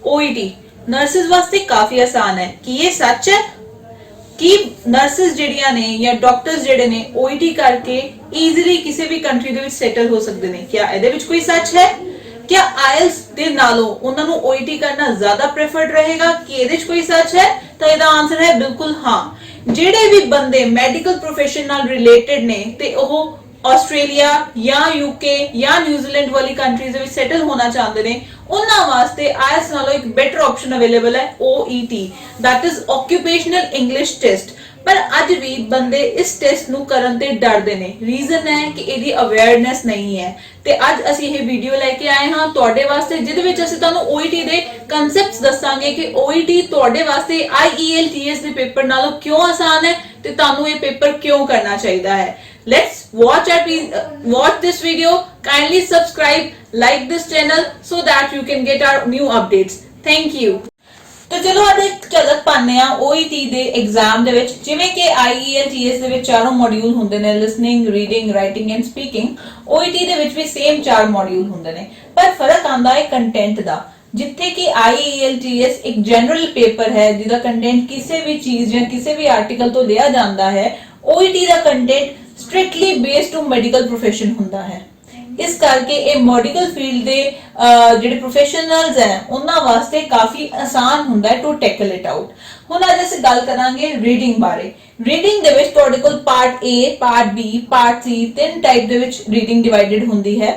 OET nurses वास्ते काफी आसान है कि ये सच है कि नर्सेस ਜਿਹੜੀਆਂ ਨੇ ਜਾਂ ਡਾਕਟਰਸ ਜਿਹੜੇ ਨੇ OET ਕਰਕੇ ਈਜ਼ੀਲੀ ਕਿਸੇ ਵੀ ਕੰਟਰੀ ਦੇ ਵਿੱਚ ਸੈਟਲ ਹੋ ਸਕਦੇ ਨੇ क्या ਇਹਦੇ ਵਿੱਚ ਕੋਈ ਸੱਚ ਹੈ क्या IELTS ਦੇ ਨਾਲੋਂ ਉਹਨਾਂ ਨੂੰ OET ਕਰਨਾ ਜ਼ਿਆਦਾ ਪ੍ਰੈਫਰਡ ਰਹੇਗਾ ਕਿ ਇਹਦੇ ਵਿੱਚ ਕੋਈ ਸੱਚ ਹੈ ਤਾਂ ਇਹਦਾ ਆਨਸਰ ਹੈ ਬਿਲਕੁਲ ਹਾਂ ਜਿਹੜੇ ਵੀ ਬੰਦੇ ਮੈਡੀਕਲ ਪ੍ਰੋਫੈਸ਼ਨ ਨਾਲ ਰਿਲੇਟਡ ਨੇ ਤੇ ਉਹ ਆਸਟ੍ਰੇਲੀਆ ਜਾਂ यूके ਜਾਂ ਨਿਊਜ਼ੀਲੈਂਡ ਵਾਲੀ ਕੰਟਰੀਜ਼ ਵਿੱਚ ਸੈਟਲ ਹੋਣਾ ਚਾਹੁੰਦੇ ਨੇ ਉਹਨਾਂ ਵਾਸਤੇ IELTS ਨਾਲੋਂ ਇੱਕ ਬੈਟਰ ਆਪਸ਼ਨ ਅਵੇਲੇਬਲ ਹੈ OET that is occupational English test ਪਰ ਅੱਜ ਵੀ ਬੰਦੇ ਇਸ ਟੈਸਟ ਨੂੰ ਕਰਨ ਤੇ ਡਰਦੇ ਨੇ ਰੀਜ਼ਨ ਹੈ ਕਿ ਇਹਦੀ ਅਵੇਅਰਨੈਸ ਨਹੀਂ ਹੈ ਤੇ ਅੱਜ ਅਸੀਂ ਇਹ ਵੀਡੀਓ ਲੈ ਕੇ ਆਏ ਹਾਂ ਤੁਹਾਡੇ ਵਾਸਤੇ ਜਿਹਦੇ ਵਿੱਚ ਅਸੀਂ ਤੁਹਾਨੂੰ OET ਦੇ ਕਨਸੈਪਟਸ ਦੱਸਾਂਗੇ ਕਿ OET ਤੁਹਾਡੇ ਵਾਸਤੇ IELTS ਦੇ ਪੇਪਰ ਨਾਲੋਂ ਕਿਉਂ ਆਸਾਨ ਹੈ ਤੇ ਤੁਹਾਨੂੰ ਇਹ ਪੇਪਰ ਕਿਉਂ ਕਰਨਾ ਚਾਹੀਦਾ ਹੈ Let's watch this video. Kindly subscribe, like this channel so that you can get our new updates. Thank you. तो चलो आज एक झलक पाने आ OET ਦੇ ਐਗਜ਼ਾਮ ਦੇ ਵਿੱਚ ਜਿਵੇਂ ਕਿ IELTS ਦੇ ਵਿੱਚ ਚਾਰੋਂ ਮੋਡਿਊਲ ਹੁੰਦੇ ਨੇ listening reading writing and speaking OET ਦੇ ਵਿੱਚ ਵੀ ਸੇਮ ਚਾਰ ਮੋਡਿਊਲ ਹੁੰਦੇ ਨੇ ਪਰ ਫਰਕ ਆਂਦਾ ਹੈ ਕੰਟੈਂਟ ਦਾ ਜਿੱਥੇ ਕਿ IELTS ਇੱਕ ਜਨਰਲ ਪੇਪਰ ਹੈ ਜਿਹਦਾ ਕੰਟੈਂਟ ਕਿਸੇ ਵੀ ਚੀਜ਼ ਜਾਂ ਕਿਸੇ ਵੀ ਆਰਟੀਕਲ ਤੋਂ ਲਿਆ ਜਾਂਦਾ ਹੈ OET the content strictly based on medical profession ਹੁੰਦਾ ਹੈ ਇਸ ਕਰਕੇ ਇਹ ਮੈਡੀਕਲ ਫੀਲਡ ਦੇ ਜਿਹੜੇ ਪ੍ਰੋਫੈਸ਼ਨਲਸ ਹੈ ਉਹਨਾਂ ਵਾਸਤੇ ਕਾਫੀ ਆਸਾਨ ਹੁੰਦਾ ਹੈ ਟੂ ਟੈਕਲ ਇਟ ਆਊਟ ਹੁਣ ਅੱਜ ਅਸੀਂ ਗੱਲ ਕਰਾਂਗੇ ਰੀਡਿੰਗ ਬਾਰੇ ਰੀਡਿੰਗ ਦੇ ਵਿੱਚ ਤੁਹਾਡੇ ਕੋਲ part A part B part C ਤਿੰਨ ਟਾਈਪ ਦੇ ਵਿੱਚ ਰੀਡਿੰਗ ਡਿਵਾਈਡਡ ਹੁੰਦੀ ਹੈ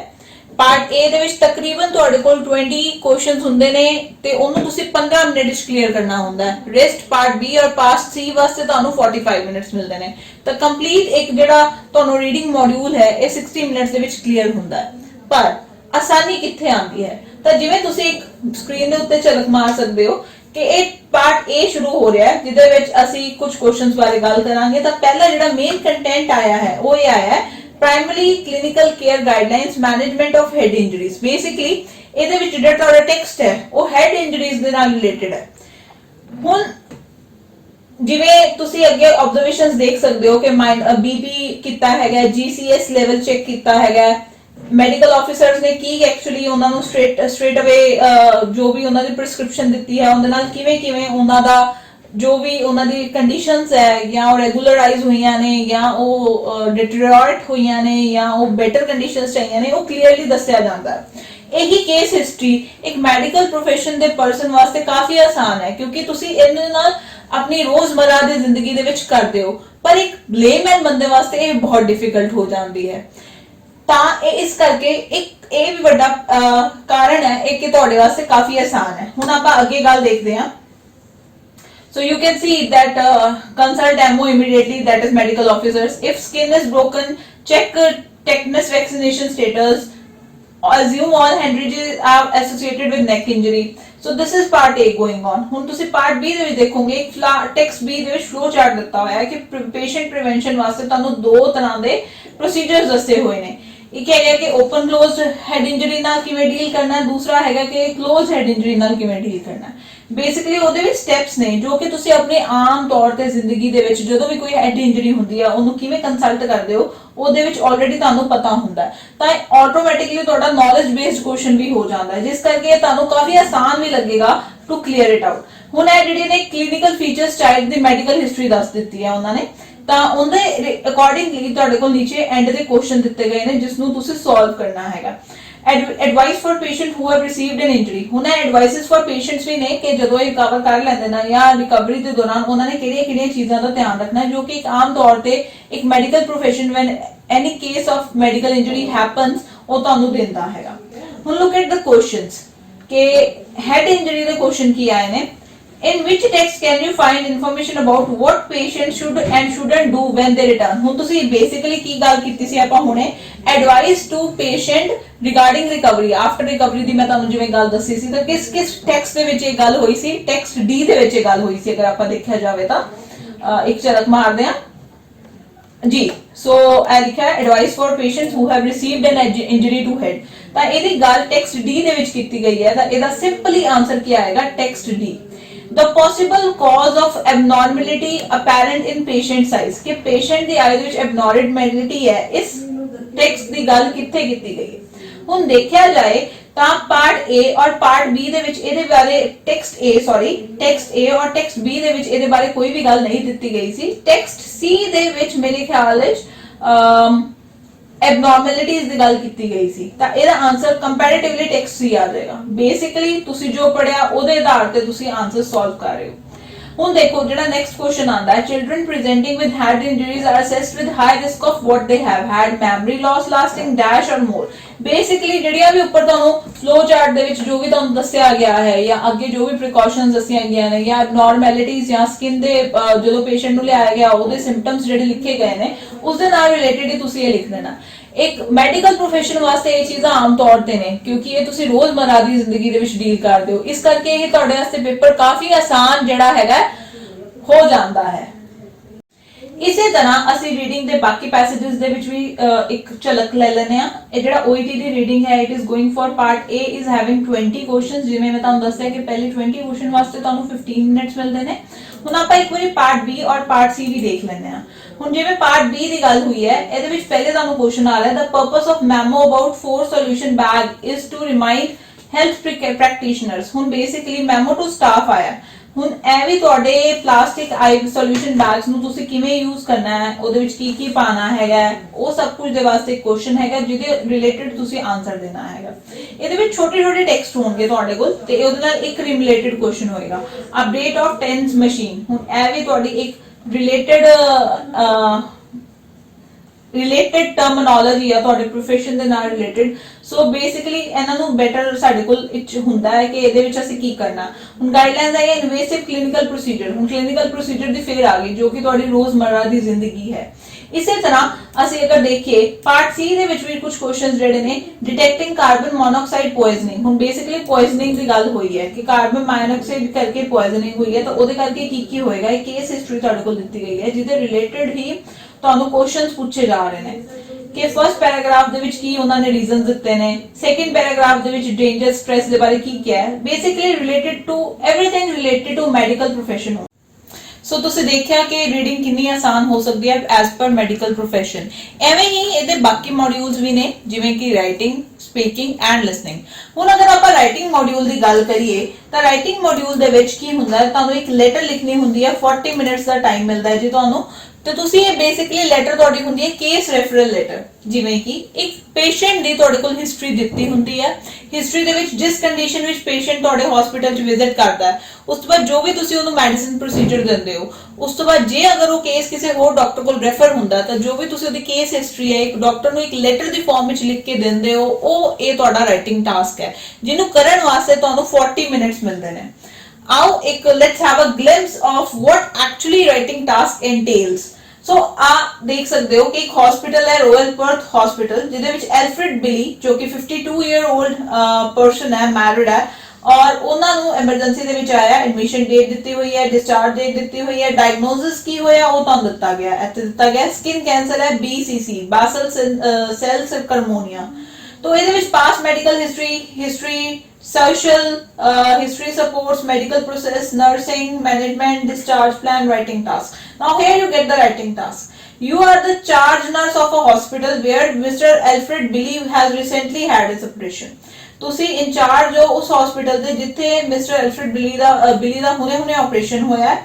ਪਾਰਟ A ਦੇ ਵਿੱਚ ਤਕਰੀਬਨ ਤੁਹਾਡੇ ਕੋਲ 20 ਕੁਐਸਚਨਸ ਹੁੰਦੇ ਨੇ ਤੇ ਉਹਨੂੰ ਤੁਸੀਂ 15 ਮਿੰਟ ਵਿੱਚ ਕਲੀਅਰ ਕਰਨਾ ਹੁੰਦਾ ਹੈ ਰੈਸਟ ਪਾਰਟ B ਔਰ ਪਾਰਟ C ਵਾਸਤੇ ਤੁਹਾਨੂੰ 45 ਮਿੰਟਸ ਮਿਲਦੇ ਨੇ ਤਾਂ ਕੰਪਲੀਟ ਇੱਕ ਜਿਹੜਾ ਤੁਹਾਨੂੰ ਰੀਡਿੰਗ ਮੋਡਿਊਲ ਹੈ ਇਹ 60 ਮਿੰਟਸ ਦੇ ਵਿੱਚ ਕਲੀਅਰ ਹੁੰਦਾ ਹੈ ਪਰ ਆਸਾਨੀ ਕਿੱਥੇ ਆਉਂਦੀ ਹੈ ਤਾਂ ਜਿਵੇਂ ਤੁਸੀਂ ਇੱਕ ਸਕਰੀਨ ਦੇ ਉੱਤੇ ਝਲਕ ਮਾਰ ਸਕਦੇ ਹੋ ਕਿ ਇਹ ਪਾਰਟ A ਸ਼ੁਰੂ ਹੋ ਰਿਹਾ ਹੈ ਜਿਹਦੇ ਵਿੱਚ ਅਸੀਂ ਕੁਝ ਕੁਐਸਚਨਸ ਬਾਰੇ ਗੱਲ ਕਰਾਂਗੇ ਤਾਂ ਪਹਿਲਾ ਜਿਹੜਾ ਮੇਨ ਕੰਟੈਂਟ ਆਇਆ ਹੈ ਉਹ ਇਹ ਆਇਆ ਹੈ Primary clinical care guidelines management of head injuries basically ਇਹਦੇ ਵਿੱਚ ਜਿਹੜਾ ਤੁਹਾਡਾ ਟੈਕਸਟ ਹੈ ਉਹ head injuries ਦੇ ਨਾਲ ਰਿਲੇਟਡ ਹੈ ਹੁਣ ਜਿਵੇਂ ਤੁਸੀਂ ਅੱਗੇ ਆਬਜ਼ਰਵੇਸ਼ਨਸ ਦੇਖ ਸਕਦੇ ਹੋ ਕਿ BP ਕੀਤਾ ਹੈਗਾ GCS ਲੈਵਲ ਚੈੱਕ ਕੀਤਾ ਹੈਗਾ ਮੈਡੀਕਲ ਆਫੀਸਰਸ ਨੇ ਕੀ ਐਕਚੁਅਲੀ ਉਹਨਾਂ ਨੂੰ ਸਟ੍ਰੇਟ ਅਵੇ ਜੋ ਵੀ ਉਹਨਾਂ ਦੀ ਪ੍ਰੈਸਕ੍ਰਿਪਸ਼ਨ ਦਿੱਤੀ ਹੈ ਉਹਦੇ ਨਾਲ ਕਿਵੇਂ ਉਹਨਾਂ ਦਾ ਜੋ ਵੀ ਉਹਨਾਂ ਦੀ ਕੰਡੀਸ਼ਨਸ ਹੈ ਜਾਂ ਉਹ ਰੈਗੂਲਰਾਈਜ਼ ਹੋਈਆਂ ਨੇ ਜਾਂ ਉਹ ਡਿਟੀਰੀਓਰੇਟ ਹੋਈਆਂ ਨੇ ਜਾਂ ਉਹ ਬੈਟਰ ਕੰਡੀਸ਼ਨਸ ਚਾਹੀਆਂ ਨੇ ਉਹ ਕਲੀਅਰਲੀ ਦੱਸਿਆ ਜਾਂਦਾ ਹੈ ਇਹੀ ਕੇਸ ਹਿਸਟਰੀ ਇੱਕ ਮੈਡੀਕਲ ਪ੍ਰੋਫੈਸ਼ਨ ਦੇ ਪਰਸਨ ਵਾਸਤੇ ਕਾਫੀ ਆਸਾਨ ਹੈ ਕਿਉਂਕਿ ਤੁਸੀਂ ਇਹਦੇ ਨਾਲ ਆਪਣੀ ਰੋਜ਼ਮਰਾ ਦੀ ਜ਼ਿੰਦਗੀ ਦੇ ਵਿੱਚ ਕਰਦੇ ਹੋ ਪਰ ਇੱਕ ਲੇਮੈਨ ਬੰਦੇ ਵਾਸਤੇ ਇਹ ਬਹੁਤ ਡਿਫਿਕਲਟ ਹੋ ਜਾਂਦੀ ਹੈ ਤਾਂ ਇਹ ਇਸ ਕਰਕੇ ਇੱਕ ਇਹ ਵੀ ਵੱਡਾ ਕਾਰਨ ਹੈ ਇਹ ਕਿ ਤੁਹਾਡੇ ਵਾਸਤੇ ਕਾਫੀ ਆਸਾਨ ਹੈ ਹੁਣ ਆਪਾਂ ਅੱਗੇ ਗੱਲ ਦੇਖਦੇ ਹਾਂ So you can see that consult MO immediately, that is medical officers. If skin is broken, check tetanus vaccination status. Assume all hemorrhages are associated with neck injury. So this is part A going on. ਹੁਣ ਤੁਸੀਂ part B ਦੇ ਵਿੱਚ ਦੇਖੋਗੇ text B ਦੇ ਵਿੱਚ flow chart ਦਿੱਤਾ ਹੋਇਆ ਹੈ ਕਿ patient prevention ਵਾਸਤੇ ਤੁਹਾਨੂੰ ਦੋ ਤਰ੍ਹਾਂ ਦੇ procedures ਦੱਸੇ ਹੋਏ ਨੇ ਇੱਕ ਹੈਗਾ ਕਿ ਓਪਨ ਕਲੋਜ਼ਡ ਹੈਡ ਇੰਜਰੀ ਨਾਲ ਕਿਵੇਂ ਡੀਲ ਕਰਨਾ ਹੈ ਦੂਸਰਾ ਹੈਗਾ ਕਿ ਕਲੋਜ਼ ਹੈਡ ਇੰਜਰੀ ਨਾਲ ਕਿਵੇਂ ਡੀਲ ਕਰਨਾ ਹੈ ਬੇਸਿਕਲੀ ਉਹਦੇ ਵਿੱਚ ਸਟੈਪਸ ਨੇ ਜੋ ਕਿ ਤੁਸੀਂ ਆਪਣੇ ਆਮ ਤੌਰ ਤੇ ਜ਼ਿੰਦਗੀ ਦੇ ਵਿੱਚ ਜਦੋਂ ਵੀ ਕੋਈ ਹੈਡ ਇੰਜਰੀ ਹੁੰਦੀ ਆ ਉਹਨੂੰ ਕਿਵੇਂ ਕੰਸਲਟ ਕਰਦੇ ਹੋ ਉਹਦੇ ਵਿੱਚ ਆਲਰੇਡੀ ਤੁਹਾਨੂੰ ਪਤਾ ਹੁੰਦਾ ਤਾਂ ਆਟੋਮੈਟਿਕਲੀ ਤੁਹਾਡਾ ਨੌਲੇਜ ਬੇਸਡ ਕੁਐਸਚਨ ਵੀ ਹੋ ਜਾਂਦਾ ਹੈ ਜਿਸ ਕਰਕੇ ਤੁਹਾਨੂੰ ਕਾਫੀ ਆਸਾਨ ਵੀ ਲੱਗੇਗਾ ਟੂ ਕਲੀਅਰ ਇਟ ਆਊਟ ਹੁਣ ਇਹ ਜਿਹੜੀ ਨੇ ਕਲੀਨਿਕਲ ਫੀਚਰਸ ਚਾਈਲਡ ਦੀ ਮੈਡੀਕਲ ਹਿਸਟਰੀ ਦੱਸ ਦਿੱਤੀ ਹੈ ਉਹਨਾਂ ਨੇ ਤਾਂ ਉਹਦੇ ਅਕੋਰਡਿੰਗਲੀ ਤੁਹਾਡੇ ਕੋਲ ਨੀਚੇ ਐਂਡ ਦੇ ਕੁਐਸਚਨ ਦਿੱਤੇ ਗਏ ਨੇ ਜਿਸ ਨੂੰ ਤੁਸੀਂ ਸੋਲਵ ਕਰਨਾ ਹੈਗਾ advice for patient who have received an injury ਹੁਣ ਐਡਵਾਈਸਸ ਫॉर ਪੇਸ਼ੈਂਟਸ ਵੀ ਨੇ ਕਿ ਜਦੋਂ ਇਹ ਰਿਕਵਰ ਕਰ ਲੈਂਦੇ ਨੇ ਜਾਂ ਰਿਕਵਰੀ ਦੇ ਦੌਰਾਨ ਉਹਨਾਂ ਨੇ ਕਿਹੜੀਆਂ ਚੀਜ਼ਾਂ ਦਾ ਧਿਆਨ ਰੱਖਣਾ ਹੈ ਜੋ ਕਿ ਇੱਕ ਆਮ ਤੌਰ ਤੇ ਇੱਕ medical profession when any case of medical injury happens ਉਹ ਤੁਹਾਨੂੰ ਦਿੰਦਾ ਹੈਗਾ ਹੁਣ look at the questions ਕਿ head injury ਦੇ ਕੁਐਸਚਨ ਕੀ ਆਏ ਨੇ In which text can you find information about what patients should and shouldn't do when they return? ਹੁਣ ਤੁਸੀਂ basically ਕੀ ਗੱਲ ਕੀਤੀ ਸੀ ਆਪਾਂ ਹੁਣੇ advice to patient regarding recovery after recovery ਦੀ ਮੈਂ ਤੁਹਾਨੂੰ ਜਿਵੇਂ ਗੱਲ ਦੱਸੀ ਸੀ ਤਾਂ ਕਿਸ ਟੈਕਸਟ ਦੇ ਵਿੱਚ ਇਹ ਗੱਲ ਹੋਈ ਸੀ ਟੈਕਸਟ D ਦੇ ਵਿੱਚ ਇਹ ਗੱਲ ਹੋਈ ਸੀ ਅਗਰ ਆਪਾਂ ਦੇਖਿਆ ਜਾਵੇ ਤਾਂ ਇੱਕ ਝਲਕ ਮਾਰਦੇ ਹਾਂ ਜੀ ਸੋ ਇਹ ਲਿਖਿਆ advice for patients who have received an injury to head ਤਾਂ ਇਹਦੀ ਗੱਲ ਟੈਕਸਟ D ਦੇ ਵਿੱਚ ਕੀਤੀ ਗਈ ਹੈ ਤਾਂ ਇਹਦਾ ਸਿੰਪਲੀ ਆਨਸਰ ਕੀ ਆਏਗਾ text D The possible cause of abnormality apparent in patient size ਕਿ patient ਦੀ ਆਈ ਦੇ ਵਿੱਚ abnormality ਹੈ ਇਸ ਟੈਕਸਟ ਦੀ ਗੱਲ ਕਿੱਥੇ ਕੀਤੀ ਗਈ ਹੈ ਹੁਣ ਦੇਖਿਆ ਜਾਏ ਤਾਂ ਪਾਰਟ A ਔਰ ਪਾਰਟ B ਦੇ ਵਿੱਚ ਇਹਦੇ ਬਾਰੇ ਟੈਕਸਟ A ਔਰ ਟੈਕਸਟ B ਦੇ ਵਿੱਚ ਇਹਦੇ ਬਾਰੇ ਕੋਈ ਵੀ ਗੱਲ ਨਹੀਂ ਦਿੱਤੀ ਗਈ ਸੀ। ਟੈਕਸਟ C ਦੇ ਵਿੱਚ ਮੇਰੇ ਖਿਆਲ ਵਿੱਚ ਐਬਨੋਰਮੈਲਿਟੀਜ਼ ਦੀ ਗੱਲ ਕੀਤੀ ਗਈ ਸੀ, ਤਾਂ ਇਹਦਾ ਆਨਸਰ ਕੰਪੈਰੀਟਿਵਲੀ ਟੈਕਸਟ C ਆ ਜਾਏਗਾ। ਬੇਸਿਕਲੀ ਤੁਸੀਂ ਜੋ ਪੜਿਆ ਉਹਦੇ ਆਧਾਰ ਤੇ ਤੁਸੀਂ ਆਨਸਰ ਸੋਲਵ ਕਰ ਰਹੇ ਹੋ। ਹੁਣ ਦੇਖੋ ਜਿਹੜਾ ਨੈਕਸਟ ਕੁਐਸਚਨ ਆਂਦਾ ਹੈ, children presenting with head injuries are assessed with high risk of what they have had, memory loss lasting dash or more। Basically ਜਿਹੜੀਆਂ ਵੀ ਉੱਪਰ ਤੁਹਾਨੂੰ ਫਲੋ ਚਾਰਟ ਦੇ ਵਿੱਚ ਜੋ ਵੀ ਤੁਹਾਨੂੰ ਦੱਸਿਆ ਗਿਆ ਹੈ ਜਾਂ ਅੱਗੇ ਜੋ ਵੀ ਪ੍ਰੀਕਾਸ਼ਨਸ ਦੱਸੀਆਂ ਗਈਆਂ ਨੇ ਜਾਂ ਐਬਨੋਰਮੈਲਿਟੀਜ਼ ਜਾਂ ਸਕਿਨ ਦੇ ਜਦੋਂ ਪੇਸ਼ੈਂਟ ਨੂੰ ਲਿਆਇਆ ਗਿਆ ਉਹਦੇ ਸਿੰਪਟਮਸ ਜਿਹੜੇ ਲਿਖੇ ਗਏ ਨੇ ਉਸ ਦੇ ਨਾਲ ਰਿਲੇਟਡ ਹੀ ਤੁਸੀਂ ਇਹ ਲਿਖ ਦੇਣਾ। ਇੱਕ ਮੈਡੀਕਲ ਪ੍ਰੋਫੈਸ਼ਨ ਵਾਸਤੇ ਇਹ ਚੀਜ਼ਾਂ ਆਮ ਤੌਰ ਤੇ ਨੇ ਕਿਉਂਕਿ ਇਹ ਤੁਸੀਂ ਰੋਜ਼ਮर्रा ਦੀ ਜ਼ਿੰਦਗੀ ਦੇ ਵਿੱਚ ਡੀਲ ਕਰਦੇ ਹੋ, ਇਸ ਕਰਕੇ ਇਹ ਤੁਹਾਡੇ ਵਾਸਤੇ ਪੇਪਰ ਕਾਫੀ ਆਸਾਨ ਜਿਹੜਾ ਹੈਗਾ ਹੋ ਜਾਂਦਾ ਹੈ। ਇਸੇ ਤਰ੍ਹਾਂ ਅਸੀਂ ਰੀਡਿੰਗ ਦੇ ਬਾਕੀ ਪੈਸੇजेस ਦੇ ਵਿੱਚ ਵੀ ਇੱਕ ਝਲਕ ਲੈ ਲੈਨੇ ਆ। ਇਹ ਜਿਹੜਾ OET ਦੀ ਰੀਡਿੰਗ ਹੈ, it is going for part A is having 20 questions. ਜਿਵੇਂ ਮੈਂ ਤੁਹਾਨੂੰ ਦੱਸਿਆ ਕਿ ਪਹਿਲੇ 20 ਕੁਐਸਚਨ ਵਾਸਤੇ ਤੁਹਾਨੂੰ 15 ਮਿੰਟਸ ਮਿਲਦੇ ਨੇ। ਹੁਣ ਆਪਾਂ ਇੱਕ ਵਾਰੀ ਪਾਰਟ B ਔਰ ਪਾਰਟ C ਵੀ ਦੇਖ ਲੈਨੇ ਆ। ਹੁਣ ਜਿਵੇਂ ਪਾਰਟ B ਦੀ ਗੱਲ ਹੋਈ ਹੈ, ਇਹਦੇ ਵਿੱਚ ਪਹਿਲੇ ਤੁਹਾਨੂੰ ਕੁਐਸਚਨ ਆ ਰਿਹਾ, the purpose of memo about 4 solution bag is to remind health practitioners. ਹੁਣ ਬੇਸਿਕਲੀ ਮੈਮੋ ਟੂ ਸਟਾਫ ਆਇਆ। ਹੁਣ ਇਹ ਵੀ ਤੁਹਾਡੇ ਪਲਾਸਟਿਕ ਆਈ ਸੋਲੂਸ਼ਨ ਬੈਗਸ ਨੂੰ ਤੁਸੀਂ ਕਿਵੇਂ ਯੂਜ਼ ਕਰਨਾ ਹੈ, ਉਹਦੇ ਵਿੱਚ ਕੀ ਕੀ ਪਾਣਾ ਹੈਗਾ, ਉਹ ਸਭ ਕੁਝ ਦੇ ਵਾਸਤੇ ਕੁਐਸਚਨ ਹੈਗਾ ਜਿਹਦੇ ਰਿਲੇਟਡ ਤੁਸੀਂ ਆਨਸਰ ਦੇਣਾ ਹੈਗਾ। ਇਹਦੇ ਵਿੱਚ ਛੋਟੇ ਛੋਟੇ ਟੈਕਸਟ ਹੋਣਗੇ ਤੁਹਾਡੇ ਕੋਲ ਤੇ ਉਹਦੇ ਨਾਲ ਇੱਕ ਰਿਲੇਟਡ ਕੁਐਸਚਨ ਹੋਏਗਾ। ਅਪਡੇਟ ਆਫ ਟੈਂਸ ਮਸ਼ੀਨ, ਹੁਣ ਇਹ ਵੀ ਤੁਹਾਡੀ ਇੱਕ ਰਿਲੇਟਡ ਟਰਮੀਨੋਲੋਜੀ ਆ ਤੁਹਾਡੇ ਪ੍ਰੋਫੈਸ਼ਨ ਦੇ ਨਾਲ ਰਿਲੇਟਡ। ਸੋ ਬੇਸਿਕਲੀ ਇਹਨਾਂ ਨੂੰ ਬੈਟਰ ਸਾਡੇ ਕੋਲ ਇੱਚ ਹੁੰਦਾ ਹੈ ਕਿ ਇਹਦੇ ਵਿੱਚ ਅਸੀਂ ਕੀ ਕਰਨਾ। ਹੁਣ ਗਾਈਡਲਾਈਨਸ ਆਈ ਇਨਵੇਸਿਵ ਕਲੀਨਿਕਲ ਪ੍ਰੋਸੀਜਰ। ਹੁਣ ਕਲੀਨਿਕਲ ਪ੍ਰੋਸੀਜਰ ਦੀ ਫੇਰ ਆ ਗਈ ਜੋ ਕਿ ਤੁਹਾਡੀ ਰੋਜ਼ਮर्रा ਦੀ ਜ਼ਿੰਦਗੀ ਹੈ। ਇਸੇ ਤਰ੍ਹਾਂ ਅਸੀਂ ਅਗਰ ਦੇਖੀਏ ਪਾਰਟ C ਦੇ ਵਿੱਚ ਵੀ ਕੁਝ ਕੁਐਸਚਨਸ ਜਿਹੜੇ ਨੇ, ਡਿਟੈਕਟਿੰਗ ਕਾਰਬਨ ਮੋਨੋਆਕਸਾਈਡ ਪੋਇਜ਼ਨਿੰਗ। ਹੁਣ ਬੇਸਿਕਲੀ ਪੋਇਜ਼ਨਿੰਗ ਦੀ ਗੱਲ ਹੋਈ ਹੈ ਕਿ ਕਾਰਬਨ ਮੋਨੋਆਕਸਾਈਡ ਕਰਕੇ ਪੋਇਜ਼ਨਿੰਗ ਹੋਈ ਹੈ, ਤਾਂ ਉਹਦੇ ਕਰਕੇ ਕੀ ਕੀ ਹੋਏਗਾ, ਇਹ ਕੇਸ ਹਿਸਟਰੀ ਤੁਹਾਡੇ ਕੋਲ ਦਿੱਤੀ ਗਈ ਹੈ ਜਿਹਦੇ ਰਿਲੇਟਡ ਹੀ ਤੁਹਾਨੂੰ ਕੁਐਸਚਨਸ ਪੁੱਛੇ ਜਾ ਰਹੇ ਨੇ ਕਿ ਫਰਸਟ ਪੈਰਾਗ੍ਰਾਫ ਦੇ ਵਿੱਚ ਕੀ ਉਹਨਾਂ ਨੇ ਰੀਜ਼ਨਸ ਦਿੱਤੇ ਨੇ, ਸੈਕੰਡ ਪੈਰਾਗ੍ਰਾਫ ਦੇ ਵਿੱਚ ਡੇਂਜਰ ਸਟ੍ਰੈਸ ਦੇ ਬਾਰੇ ਕੀ ਕਿਹਾ ਹੈ। Basically related to everything related to medical profession. So ਤੁਸੀਂ ਦੇਖਿਆ ਕਿ ਰੀਡਿੰਗ ਕਿੰਨੀ ਆਸਾਨ ਹੋ ਸਕਦੀ ਹੈ ਐਜ਼ ਪਰ ਮੈਡੀਕਲ ਪ੍ਰੋਫੈਸ਼ਨ। ਐਵੇਂ ਹੀ ਇਹਦੇ ਬਾਕੀ ਮੋਡਿਊਲਸ ਵੀ ਨੇ ਜਿਵੇਂ ਕਿ ਰਾਈਟਿੰਗ, ਸਪੀਕਿੰਗ ਐਂਡ ਲਿਸਨਿੰਗ। ਹੁਣ ਅਗਰ ਆਪਾਂ ਰਾਈਟਿੰਗ ਮੋਡਿਊਲ ਦੀ ਗੱਲ ਕਰੀਏ ਤਾਂ ਰਾਈਟਿੰਗ ਮੋਡਿਊਲ ਦੇ ਵਿੱਚ ਕੀ ਹੁੰਦਾ ਹੈ, ਤੁਹਾਨੂੰ ਇੱਕ ਲੈਟਰ ਲਿਖਣੀ ਹੁੰਦੀ ਹੈ, 40 ਮਿੰਟਸ ਦਾ ਟਾਈਮ ਮਿਲਦਾ ਹੈ ਜੀ ਤੁਹਾਨੂੰ। ਤੇ ਤੁਸੀਂ ਇਹ ਬੇਸਿਕਲੀ ਲੈਟਰ ਤੁਹਾਡੀ ਹੁੰਦੀ ਹੈ ਕੇਸ ਰੈਫਰਲ ਲੈਟਰ। ਜਿਵੇਂ ਕਿ ਇੱਕ ਪੇਸ਼ੈਂਟ ਦੀ ਤੁਹਾਡੇ ਕੋਲ ਹਿਸਟਰੀ ਦਿੱਤੀ ਹੁੰਦੀ ਹੈ, ਹਿਸਟਰੀ ਦੇ ਵਿੱਚ ਜਿਸ ਕੰਡੀਸ਼ਨ ਵਿੱਚ ਪੇਸ਼ੈਂਟ ਤੁਹਾਡੇ ਹਸਪੀਟਲ 'ਚ ਵਿਜ਼ਿਟ ਕਰਦਾ ਹੈ, ਉਸ ਤੋਂ ਬਾਅਦ ਜੋ ਵੀ ਤੁਸੀਂ ਉਹਨੂੰ ਮੈਡੀਸਿਨ ਪ੍ਰੋਸੀਜਰ ਦਿੰਦੇ ਹੋ, ਉਸ ਤੋਂ ਬਾਅਦ ਜੇ ਅਗਰ ਉਹ ਕੇਸ ਕਿਸੇ ਹੋਰ ਡਾਕਟਰ ਕੋਲ ਰੈਫਰ ਹੁੰਦਾ ਤਾਂ ਜੋ ਵੀ ਤੁਸੀਂ ਉਹਦੀ ਕੇਸ ਹਿਸਟਰੀ ਹੈ ਇੱਕ ਡਾਕਟਰ ਨੂੰ ਇੱਕ ਲੈਟਰ ਦੀ ਫਾਰਮ ਵਿੱਚ ਲਿਖ ਕੇ ਦਿੰਦੇ ਹੋ, ਉਹ ਇਹ ਤੁਹਾਡਾ ਰਾਈਟਿੰਗ ਟਾਸਕ ਹੈ ਜਿਹਨੂੰ ਕਰਨ ਵਾਸਤੇ ਤੁਹਾਨੂੰ 40 ਮਿੰਟਸ ਮਿਲਦੇ ਨੇ। ਆਓ ਇੱਕ let's have a glimpse of what actually writing task entails. So ਆ ਦੇਖ ਸਕਦੇ ਹੋ ਕਿ ਇੱਕ ਹਸਪੀਟਲ ਹੈ ਰੋਇਲ ਪਰਥ ਹਸਪੀਟਲ, ਜਿਹਦੇ ਵਿੱਚ ਐਲਫਰਡ ਬਿਲੀ ਜੋ ਕਿ 52 ਈਅਰ 올ਡ ਪਰਸਨ ਹੈ, ਮੈਰਿਡ ਹੈ, ਔਰ ਉਹਨਾਂ ਨੂੰ ਐਮਰਜੈਂਸੀ ਦੇ ਵਿੱਚ ਆਇਆ। ਐਡਮਿਸ਼ਨ ਡੇਟ ਦਿੱਤੀ ਹੋਈ ਹੈ, ਡਿਸਚਾਰਜ ਡੇਟ ਦਿੱਤੀ ਹੋਈ ਹੈ, ਡਾਇਗਨੋਸਿਸ ਕੀ ਹੋਇਆ ਉਹ ਤੁਹਾਨੂੰ ਦਿੱਤਾ ਗਿਆ। ਇੱਥੇ ਦਿੱਤਾ ਗਿਆ ਸਕਿਨ ਕੈਂਸਰ ਹੈ, BCC ਬਾਸਲ ਸੈਲ ਸਰਕਰਮੋਨੀਆ। तो ਇਹਦੇ ਵਿੱਚ past medical history, social history supports, medical process, nursing, management, discharge plan, writing task. Now here you get the writing task. You are the charge nurse of a hospital where Mr. Alfred Billy has recently had his operation. ਤੁਸੀਂ incharge ਹੋ ਉਸ hospital ਦੇ ਜਿੱਥੇ mister Alfred ਬਿਲੀ ਦਾ ਹੁਣੇ operation ਹੋਇਆ ਹੈ,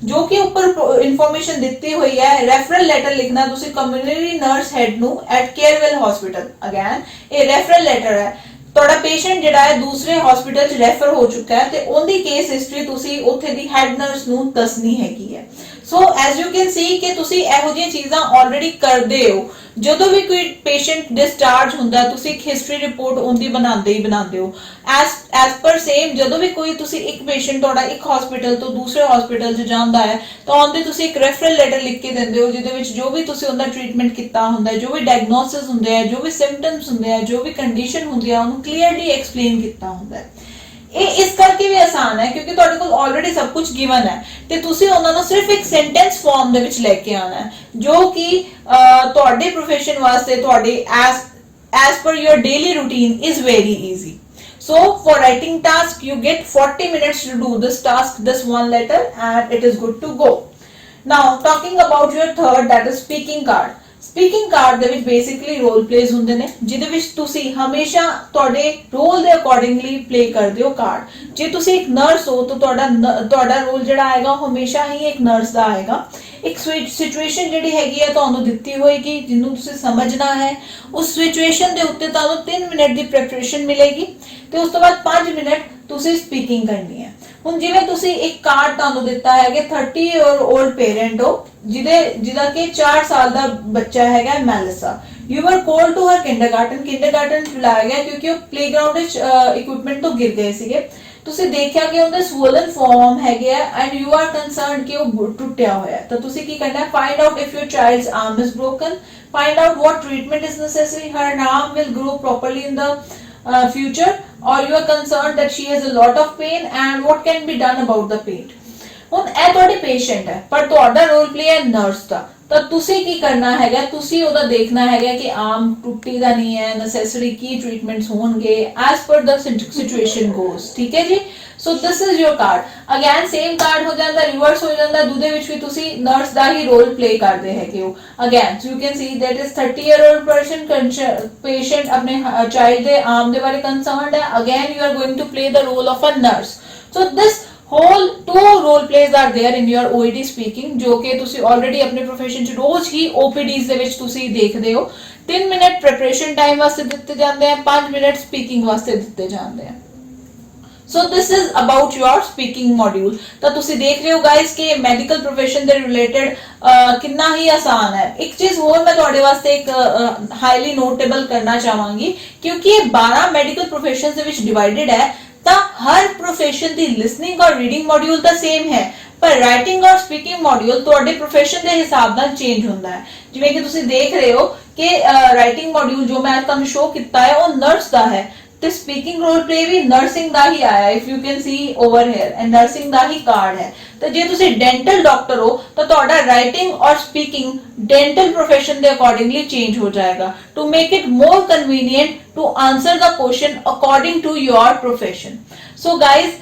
ਜੋ ਕਿ ਉੱਪਰ ਇਨਫੋਰਮੇਸ਼ਨ ਦਿੱਤੀ ਹੋਈ ਹੈ। ਰੈਫਰਲ ਲੈਟਰ ਲਿਖਣਾ ਤੁਸੀਂ ਕਮਿਊਨਿਟੀ ਨਰਸ ਹੈਡ ਨੂੰ ਐਟ ਕੇਅਰਵੈਲ ਹਸਪੀਟਲ। ਅਗੇਨ ਇਹ ਰੈਫਰਲ ਲੈਟਰ ਹੈ, ਤੁਹਾਡਾ ਪੇਸ਼ੈਂਟ ਜਿਹੜਾ ਹੈ ਦੂਸਰੇ ਹਸਪੀਟਲ 'ਚ ਰੈਫਰ ਹੋ ਚੁੱਕਾ ਹੈ ਤੇ ਉਹਦੀ ਕੇਸ ਹਿਸਟਰੀ ਤੁਸੀਂ ਉੱਥੇ ਦੀ ਹੈਡ ਨਰਸ ਨੂੰ ਦੱਸਣੀ ਹੈਗੀ ਹੈ। ਸੋ ਐਜ਼ ਯੂ ਕੈਨ ਸੀ ਕਿ ਤੁਸੀਂ ਇਹੋ ਜਿਹੀਆਂ ਚੀਜ਼ਾਂ ਆਲਰੇਡੀ ਕਰਦੇ ਹੋ। ਜਦੋਂ ਵੀ ਕੋਈ ਪੇਸ਼ੈਂਟ ਡਿਸਚਾਰਜ ਹੁੰਦਾ ਤੁਸੀਂ ਇੱਕ ਹਿਸਟਰੀ ਰਿਪੋਰਟ ਉਹਦੀ ਬਣਾਉਂਦੇ ਹੋ। ਐਜ਼ ਪਰ ਸੇਮ ਜਦੋਂ ਵੀ ਕੋਈ ਤੁਸੀਂ ਇੱਕ ਪੇਸ਼ੈਂਟ ਤੁਹਾਡਾ ਇੱਕ ਹਸਪੀਟਲ ਤੋਂ ਦੂਸਰੇ ਹਸਪੀਟਲ 'ਚ ਜਾਂਦਾ ਹੈ ਤਾਂ ਉਹਦੇ ਤੁਸੀਂ ਇੱਕ ਰੈਫਰਲ ਲੈਟਰ ਲਿਖ ਕੇ ਦਿੰਦੇ ਹੋ, ਜਿਹਦੇ ਵਿੱਚ ਜੋ ਵੀ ਤੁਸੀਂ ਉਹਦਾ ਟ੍ਰੀਟਮੈਂਟ ਕੀਤਾ ਹੁੰਦਾ ਹੈ, ਜੋ ਵੀ ਡਾਇਗਨੋਸਿਸ ਹੁੰਦੇ ਆ, ਜੋ ਵੀ ਸਿੰਪਟਮਸ ਹੁੰਦੇ ਆ, ਜੋ ਵੀ ਕੰਡੀਸ਼ਨ ਹੁੰਦੀ ਆ, ਉਹਨੂੰ ਕਲੀਅਰਲੀ ਐਕਸਪਲੇਨ ਕੀਤਾ ਹੁੰਦਾ ਹੈ। ਇਹ ਇਸ ਕਰਕੇ ਵੀ ਆਸਾਨ ਹੈ ਕਿਉਂਕਿ ਤੁਹਾਡੇ ਕੋਲ ਆਲਰੇਡੀ ਸਭ ਕੁਝ ਗਿਵਨ ਹੈ ਤੇ ਤੁਸੀਂ ਉਹਨਾਂ ਨੂੰ ਸਿਰਫ ਇੱਕ ਸੈਂਟੈਂਸ ਫਾਰਮ ਦੇ ਵਿੱਚ ਲੈ ਕੇ ਆਣਾ ਹੈ, ਜੋ ਕਿ ਤੁਹਾਡੇ ਪ੍ਰੋਫੈਸ਼ਨ ਵਾਸਤੇ ਤੁਹਾਡੇ as per your daily routine is very easy. So for writing task you get 40 minutes to do this task, this one letter, and it is good to go. Now talking about your third, that is speaking card. Speaking card ਦੇ ਵਿੱਚ basically role place ਹੁੰਦੇ ਨੇ, ਜਿਹਦੇ ਵਿੱਚ ਤੁਸੀਂ ਹਮੇਸ਼ਾ ਤੁਹਾਡੇ role ਦੇ ਅਕੋਰਡਿੰਗਲੀ ਪਲੇ ਕਰਦੇ ਹੋ ਕਾਰਡ। ਜੇ ਤੁਸੀਂ ਇੱਕ ਨਰਸ ਹੋ ਤਾਂ ਤੁਹਾਡਾ ਰੋਲ ਜਿਹੜਾ ਆਏਗਾ ਉਹ ਹਮੇਸ਼ਾ ਹੀ ਇੱਕ ਨਰਸ ਦਾ ਆਏਗਾ। ਇੱਕ ਸਿਚੁਏਸ਼ਨ ਜਿਹੜੀ ਹੈਗੀ ਹੈ ਤੁਹਾਨੂੰ ਦਿੱਤੀ ਹੋਏਗੀ ਜਿਹਨੂੰ ਤੁਸੀਂ ਸਮਝਣਾ ਹੈ, ਉਸ ਸਿਚੁਏਸ਼ਨ ਦੇ ਉੱਤੇ ਤੁਹਾਨੂੰ 3 ਮਿੰਟ ਦੀ ਪ੍ਰੈਪਰੇਸ਼ਨ ਮਿਲੇਗੀ ਤੇ ਉਸ ਤੋਂ ਬਾਅਦ 5 ਮਿੰਟ ਤੁਸੀਂ ਸਪੀਕਿੰਗ ਕਰਨੀ ਹੈ। ਹੁਣ ਜਿਵੇਂ ਤੁਸੀਂ ਇੱਕ ਕਾਰਡ ਤੁਹਾਨੂੰ ਦਿੱਤਾ ਹੈ ਕਿ 30 ਈਅਰ 올ਡ ਪੇਰੈਂਟ ਹੋ ਜਿਹਦਾ ਕਿ 4 ਸਾਲ ਦਾ ਬੱਚਾ ਹੈਗਾ Melissa. You are called to her kindergarten ਬੁਲਾਇਆ ਗਿਆ ਕਿਉਂਕਿ ਉਹ ਪਲੇਗਰਾਉਂਡ ਵਿੱਚ ਇਕਵਿਪਮੈਂਟ ਤੋਂ ਗਿਰ ਗਏ ਸੀਗੇ। ਤੁਸੀਂ ਦੇਖਿਆ ਕਿ ਉਹਦਾ ਸਵੋਲਨ ਫਾਰਮ ਹੈਗਾ ਐਂਡ ਯੂ ਆਰ ਕੰਸਰਨਡ ਕਿ ਉਹ ਟੁੱਟਿਆ ਹੋਇਆ ਹੈ। ਤਾਂ ਤੁਸੀਂ ਕੀ ਕਰਨਾ ਹੈ, find out if your child's arm is broken, find out what treatment is necessary, her arm will grow properly in the future, or you are concerned that she has a lot of pain and what can be done about the pain। ਹੁਣ ਇਹ ਤੁਹਾਡੀ patient ਹੈ ਪਰ ਤੁਹਾਡਾ role play ਹੈ nurse ਦਾ। ਤਾਂ ਤੁਸੀਂ ਕੀ ਕਰਨਾ ਹੈਗਾ, ਤੁਸੀਂ ਉਹਦਾ ਦੇਖਣਾ ਹੈਗਾ ਕਿ ਆਰਮ ਟੁੱਟੀ ਦਾ ਨਹੀਂ ਹੈ, ਨੈਸੈਸਰੀ ਕੀ ਟ੍ਰੀਟਮੈਂਟਸ ਹੋਣਗੇ as per the situation goes. ਠੀਕ ਹੈ ਜੀ। So this is your card. Again same card ਹੋ ਜਾਂਦਾ, ਰਿਵਰਸ ਹੋ ਜਾਂਦਾ, ਦੂਜੇ ਵਿੱਚ ਵੀ ਤੁਸੀਂ ਨਰਸ ਦਾ ਹੀ ਰੋਲ ਪਲੇ ਕਰਦੇ ਹੈਗੇ ਹੋ। Again you can see that is 30 year old person patient ਆਪਣੇ ਚਾਈਲਡ ਦੇ ਆਰਮ ਦੇ ਬਾਰੇ ਕੰਸਰਨਡ ਹੈ। Again you are going to play the role of a nurse. So this whole 2 role plays are there in your OET speaking ਜੋ ਕਿ ਤੁਸੀਂ already ਆਪਣੇ profession ਚ ਰੋਜ਼ ਹੀ OPDs ਦੇ ਵਿੱਚ ਤੁਸੀਂ ਦੇਖਦੇ ਹੋ। 3 ਮਿੰਟ preparation time ਵਾਸਤੇ ਦਿੱਤੇ ਜਾਂਦੇ ਆ, 5 ਮਿੰਟ speaking ਵਾਸਤੇ ਦਿੱਤੇ ਜਾਂਦੇ ਆ। So this is about your speaking module। ਤਾਂ ਤੁਸੀਂ ਦੇਖ ਰਹੇ ਹੋ guys ਕਿ medical profession ਦੇ related ਕਿੰਨਾ ਹੀ ਆਸਾਨ ਹੈ। ਇੱਕ ਚੀਜ਼ ਹੋਰ ਮੈਂ ਤੁਹਾਡੇ ਵਾਸਤੇ ਇੱਕ highly notable ਕਰਨਾ ਚਾਹਾਂਗੀ ਕਿਉਂਕਿ ਇਹ 12 medical professions ਦੇ ਵਿੱਚ divided ਹੈ ਤਾਂ ਹਰ profession ਦੀ listening और reading module ਤਾਂ same ਹੈ ਪਰ writing और speaking module ਤੁਹਾਡੇ profession ਦੇ ਹਿਸਾਬ ਨਾਲ change ਹੁੰਦਾ ਹੈ। ਜਿਵੇਂ ਕਿ ਤੁਸੀਂ ਦੇਖ ਰਹੇ ਹੋ ਕਿ writing module ਜੋ ਮੈਂ ਤੁਹਾਨੂੰ show ਕੀਤਾ ਹੈ ਉਹ nurse ਦਾ ਹੈ ਤੇ speaking role play ਵੀ nursing ਦਾ ਹੀ ਆਇਆ if you can see over here and nursing the he card ਹੈ। ਤਾਂ ਜੇ ਤੁਸੀਂ dental doctor ਹੋ ਤਾਂ ਤੁਹਾਡਾ writing और speaking dental profession ਦੇ accordingly change ਹੋ ਜਾਏਗਾ to make it more convenient to answer the question according to your profession। So guys,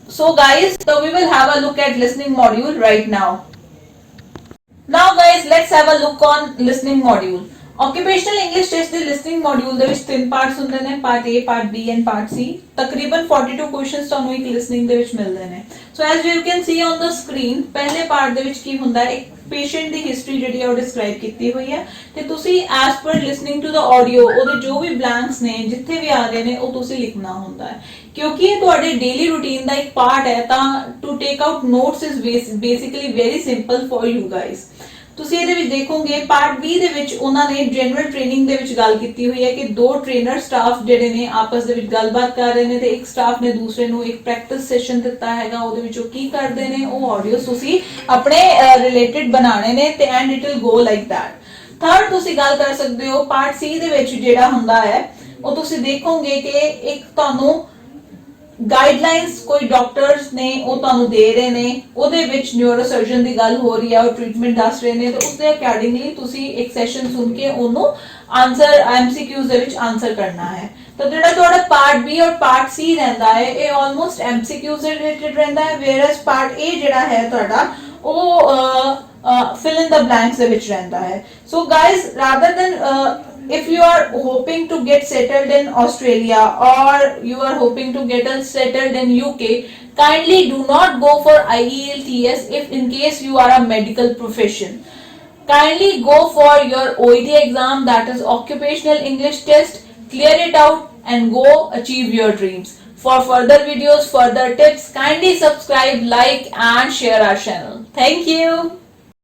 so we will have a look at listening module right now। Now guys, let's have a look on listening module। Occupational English Test ਦੇ listening module ਦੇ ਵਿੱਚ 3 parts ਹੁੰਦੇ ਨੇ, part A, part B and part C। ਤਕਰੀਬਨ 42 questions ਤੁਹਾਨੂੰ ਇੱਕ listening ਦੇ ਵਿੱਚ ਮਿਲਦੇ ਨੇ। So as you can C on the screen ਪਹਿਲੇ ਪਾਰਟ ਦੇ ਵਿੱਚ ਕੀ ਹੁੰਦਾ ਹੈ, ਇੱਕ ਪੇਸ਼ੈਂਟ ਦੀ ਹਿਸਟਰੀ ਜਿਹੜੀ ਹੈ ਉਹ ਡਿਸਕ੍ਰਾਈਬ ਕੀਤੀ ਹੋਈ ਹੈ ਤੇ ਤੁਸੀਂ as per listening to the audio ਉਹਦੇ ਜੋ ਵੀ ਬਲੈਂਕਸ ਨੇ ਜਿੱਥੇ ਵੀ ਆ ਰਹੇ ਨੇ ਉਹ ਤੁਸੀਂ ਲਿਖਣਾ ਹੁੰਦਾ ਹੈ ਕਿਉਂਕਿ ਇਹ ਤੁਹਾਡੇ ਡੇਲੀ ਰੂਟੀਨ ਦਾ ਇੱਕ ਪਾਰਟ ਹੈ। ਤਾਂ to take out notes is basically very simple for you guys. ਤੁਸੀਂ ਇਹਦੇ ਵਿੱਚ ਦੇਖੋਗੇ ਪਾਰਟ B ਦੇ ਵਿੱਚ ਉਹਨਾਂ ਨੇ ਜਨਰਲ ਟ੍ਰੇਨਿੰਗ ਦੇ ਵਿੱਚ ਗੱਲ ਕੀਤੀ ਹੋਈ ਹੈ ਕਿ 2 ਟ੍ਰੇਨਰ ਸਟਾਫ ਜਿਹੜੇ ਨੇ ਆਪਸ ਦੇ ਵਿੱਚ ਗੱਲਬਾਤ ਕਰ ਰਹੇ ਨੇ ਤੇ ਇੱਕ ਸਟਾਫ ਨੇ ਦੂਸਰੇ ਨੂੰ ਇੱਕ ਪ੍ਰੈਕਟਿਸ ਸੈਸ਼ਨ ਦਿੱਤਾ ਹੈਗਾ ਉਹਦੇ ਵਿੱਚ ਉਹ ਕੀ ਕਰਦੇ ਨੇ ਉਹ ਆਡੀਓਸ ਤੁਸੀਂ ਆਪਣੇ ਰਿਲੇਟਡ ਬਣਾਉਣੇ ਨੇ ਤੇ and it will go like that. Third ਤੁਸੀਂ ਗੱਲ ਕਰ ਸਕਦੇ ਹੋ ਪਾਰਟ C ਦੇ ਵਿੱਚ ਜਿਹੜਾ ਹੁੰਦਾ ਹੈ ਉਹ ਤੁਸੀਂ ਦੇਖੋਗੇ ਕਿ ਇੱਕ ਤੁਹਾਨੂੰ गाइडलाइंस कोई डॉक्टर्स ने ਉਹ ਤੁਹਾਨੂੰ ਦੇ ਰਹੇ ਨੇ ਉਹਦੇ ਵਿੱਚ ਨਿਊਰੋਸਰਜਨ ਦੀ ਗੱਲ ਹੋ ਰਹੀ ਹੈ ਉਹ ਟ੍ਰੀਟਮੈਂਟ ਦੱਸ ਰਹੇ ਨੇ ਤੇ ਉਸ ਦੇ ਅਕੋਰਡਿੰਗਲੀ ਤੁਸੀਂ ਇੱਕ ਸੈਸ਼ਨ ਸੁਣ ਕੇ ਉਹਨੂੰ ਆਨਸਰ ਐਮਸੀਕਿਊਜ਼ ਦੇ ਵਿੱਚ ਆਨਸਰ ਕਰਨਾ ਹੈ। ਤਾਂ ਜਿਹੜਾ ਤੁਹਾਡਾ ਪਾਰਟ B ਔਰ ਪਾਰਟ C ਰਹਿੰਦਾ ਹੈ ਇਹ ਆਲਮੋਸਟ ਐਮਸੀਕਿਊਜ਼ ਦੇ ਰਿਲੇਟਡ ਰਹਿੰਦਾ ਹੈ whereas ਪਾਰਟ A ਜਿਹੜਾ ਹੈ ਤੁਹਾਡਾ ਉਹ fill in the blanks ਦੇ ਵਿੱਚ ਰਹਿੰਦਾ ਹੈ। So guys, rather than if you are hoping to get settled in Australia or you are hoping to get settled in UK, kindly do not go for IELTS if in case you are a medical profession। Kindly go for your OET exam, that is Occupational English Test, clear it out and go achieve your dreams। For further videos, further tips, kindly subscribe, like and share our channel। Thank you।